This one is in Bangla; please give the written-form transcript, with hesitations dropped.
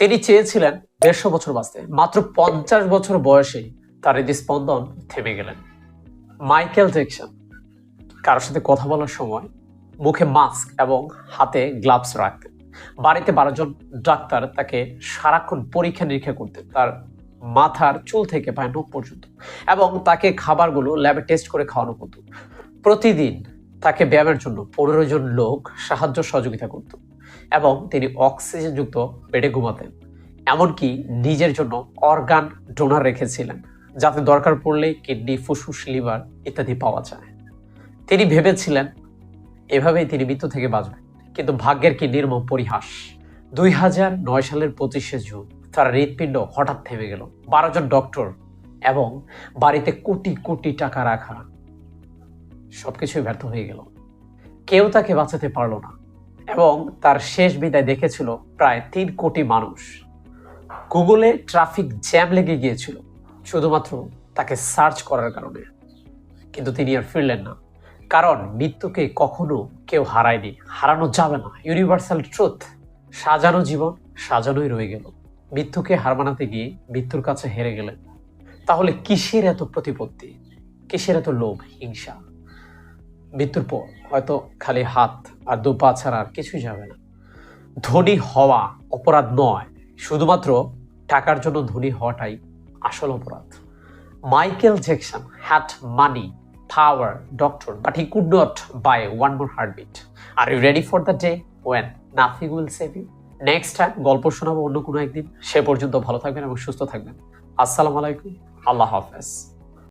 তিনি চেয়েছিলেন 150 বছর বাঁচতে, মাত্র 50 বছর বয়সে তার হৃদস্পন্দন থেমে গেলেন। মাইকেল জ্যাকসন কারোর সাথে কথা বলার সময় মুখে মাস্ক এবং হাতে গ্লাভস রাখতেন। বাড়িতে 12 জন ডাক্তার তাকে সারাক্ষণ পরীক্ষা নিরীক্ষা করতেন, তার মাথার চুল থেকে পায়ের নখ পর্যন্ত, এবং তাকে খাবারগুলো ল্যাবে টেস্ট করে খাওয়ানো হতো। প্রতিদিন তাকে ব্যায়ামের জন্য 15 জন লোক সাহায্য সহযোগিতা করত এবং তিনি অক্সিজেনযুক্ত বেডে ঘুমাতেন। এমনকি নিজের জন্য অর্গান ডোনার রেখেছিলেন, যাতে দরকার পড়লে কিডনি, ফুসফুস, লিভার ইত্যাদি পাওয়া যায়। তিনি ভেবেছিলেন এভাবেই তিনি মৃত্যু থেকে বাঁচবেন, কিন্তু ভাগ্যের কি নির্মম পরিহাস। 2009 সালের 25শে জুন তার হৃৎপিণ্ড হঠাৎ থেমে গেল। 12 জন ডক্টর এবং বাড়িতে কোটি কোটি টাকা রাখা সবকিছুই ব্যর্থ হয়ে গেল। কেউ তাকে বাঁচাতে পারল না এবং তার শেষ বিদায় দেখেছিল প্রায় 3 কোটি মানুষ। গুগলে ট্রাফিক জ্যাম লেগে গিয়েছিল শুধুমাত্র তাকে সার্চ করার কারণে। কিন্তু তিনি আর ফিরলেন না, কারণ মৃত্যুকে কখনো কেউ হারায়নি, হারানো যাবে না। Universal truth. সাজানো জীবন সাজানোই রয়ে গেল। মৃত্যুকে হার মানাতে গিয়ে মৃত্যুর কাছে হেরে গেলেন। তাহলে কিসের এত প্রতিপত্তি, কিসের এত লোভ, হিংসা? মৃত্যুর পর হয়তো খালি হাত আর 2 পা ছাড়া আর কিছুই যাবে না। ধনী হওয়া অপরাধ নয়, শুধুমাত্র টাকার জন্য ধনী হওয়াটাই আসল অপরাধ। Michael Jackson had money, power, doctor, but he could not buy one more heartbeat. Are you ready for the day when nothing will save you? Next time গল্প শোনাবো অন্য কোনো একদিন। সে পর্যন্ত ভালো থাকবেন এবং সুস্থ থাকবেন। আসসালামু আলাইকুম, আল্লাহ হাফেজ।